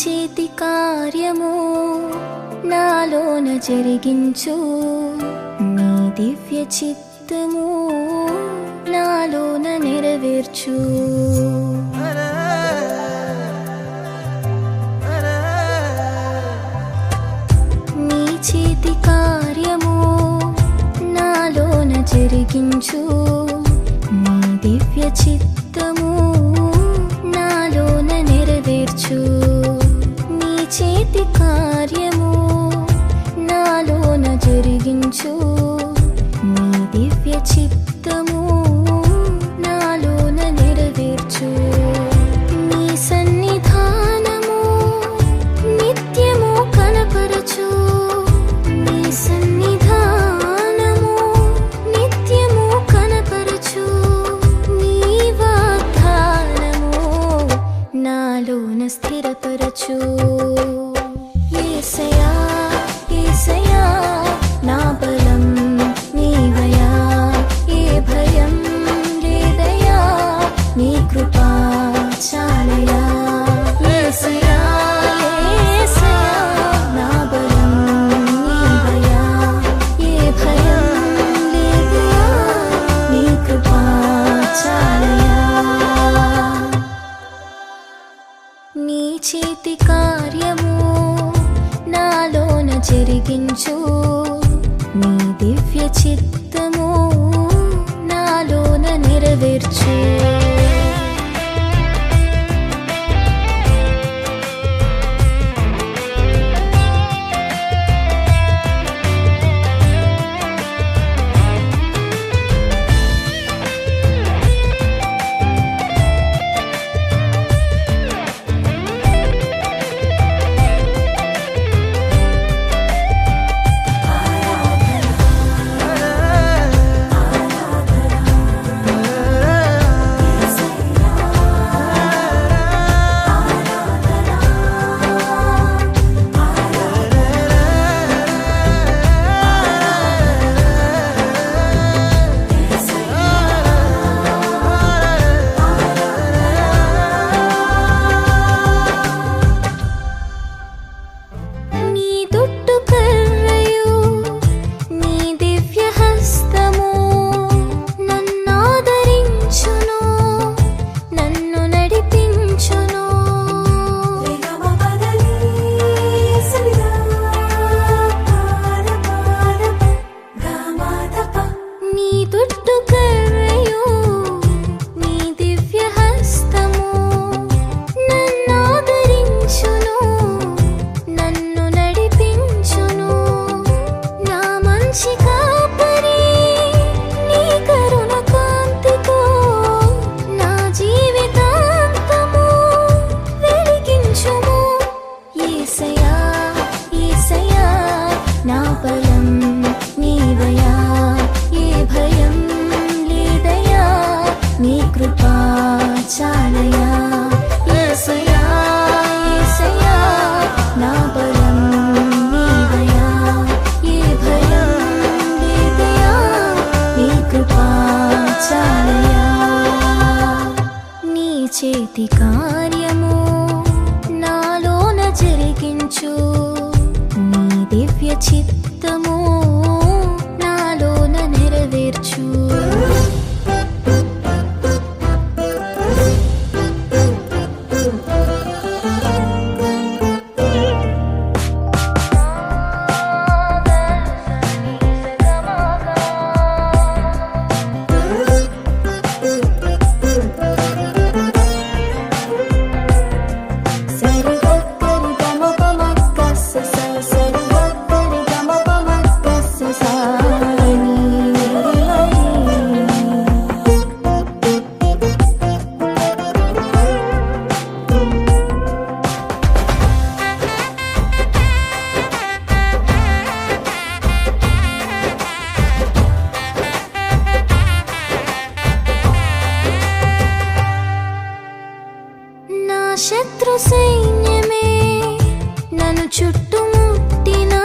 చేతి కార్యము నాలోన జరిగించు, నీ దివ్య చిత్తము నాలోన నెరవేర్చు. నీ చేతి కార్యము నాలోన జరిగించు, నీ దివ్య చిత్తము నాలోన నెరవేర్చు. నీ చేతి కార్యము నాలోన జరిగించు, నీ దివ్య చిత్తము నాలోన నెరవేర్చు. నీ సన్నిధానము నిత్యము కనపరచు, నీ సన్నిధానము నిత్యము కనపరచు. నీ వాగ్దానము నాలోన స్థిరపరచు. యేసయ్యా యేసయ్యా నా బలం నీవయ్యా, ఏ భయం లేదయ్యా, నీ కృపా చాలయ్యా. యేసయ్యా యేసయ్యా నా బలం నీవయ్యా, ఏ భయం లేదయ్యా, నీ కృపా చాలయ్యా. నీ చేతి కార్యము నాలోన జరిగించు, నీ దివ్య చిత్తము నాలోన నెరవేర్చు. చేతి కార్యము నాలోన జరిగించు, నీ దివ్య చిత్తము నాలోన నెరవేర్చు. శత్రు సైన్యమే నన్ను చుట్టుముట్టినా,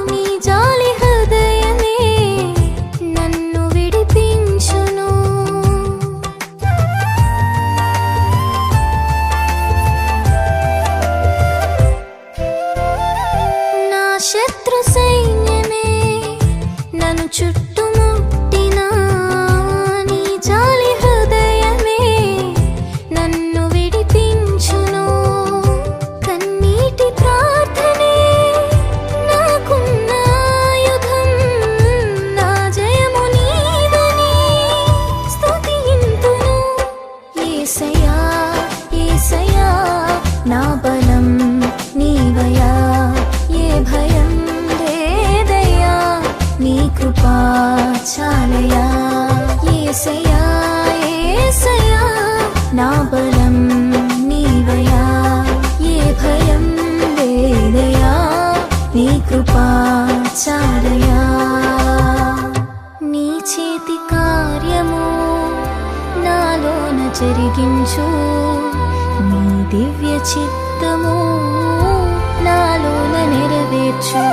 నీ జాలి హృదయమే నన్ను విడిపించును. యేసయ్యా యేసయ్యా నా బలం నీవయ్యా ఏ భయం లేదయ్యా నీ కృపా చాలయ్యా యేసయ్యా యేసయ్యా నా బలం నీవయ్యా ఏ భయం లేదయ్యా నీ కృపా చాలయ్యా నీ చేతి కార్యము నాలోన జరిగించు నీ దివ్య చిత్తము నాలోన నెరవేర్చు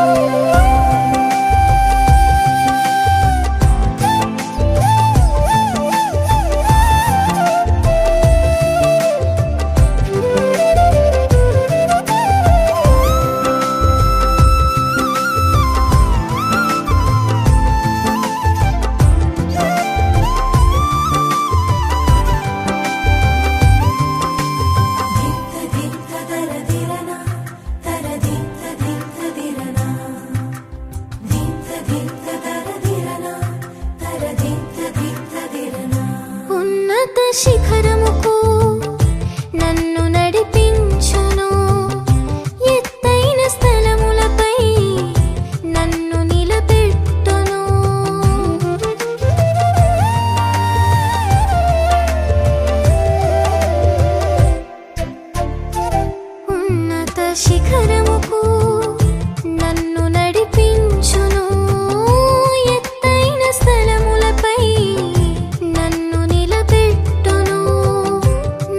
ఉన్నత శిఖరముకు నన్ను నడిపించును ఎత్తైన స్థలములపై నన్ను నిలబెట్టును ఉన్నత శిఖరముకు నన్ను నడిపించును ఎత్తైన స్థలములపై నన్ను నిలబెట్టును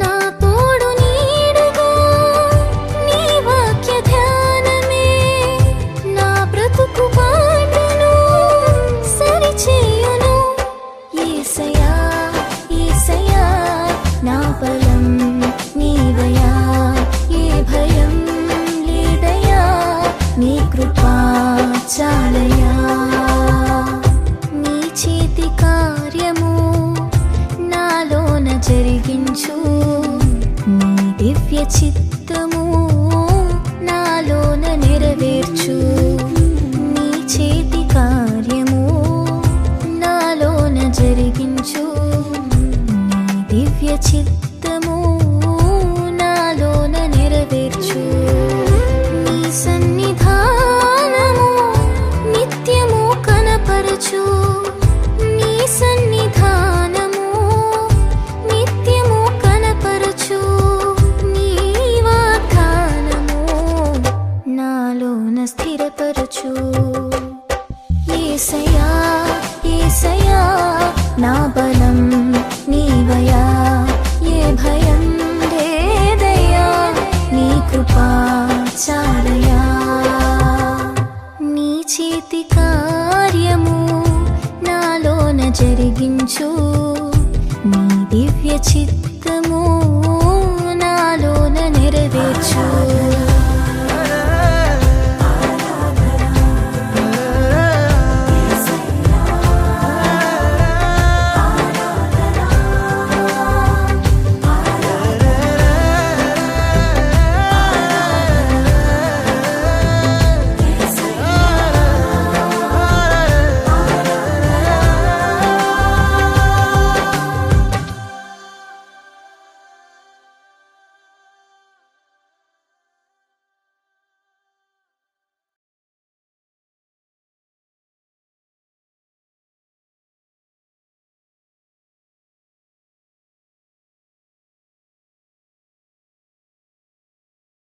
నా తోడు నీడగా నీ వాక్య ధ్యానమే నా బ్రతుకు బాటను సరిచేయును యేసయ్యా యేసయ్యా నా బలం నీవయ్యా ఏ భయం లేదయ్యా నీ కృపా చాలయ్యా నీ చేతి కార్యము నాలోన జరిగించు నీ దివ్య చిత్తము నాలోన నెరవేర్చు నీ చేతి కార్యము నాలోన జరిగించు నీ దివ్య చిత్తము నాలోన నెరవేర్చు నీ సన్నిధానము నిత్యము కనపరచు నీ సన్నిధానము నిత్యము కనపరచు నీ వాగ్దానము నాలోన స్థిరపరచు యేసయ్యా యేసయ్యా నా బలం నీవయ్యా ఏ భయం లేదయ్యా నీ కృపా చాలయ్యా నీ చేతి కార్యము నాలోన జరిగించు నీ దివ్య చిత్తము నాలోన నెరవేర్చు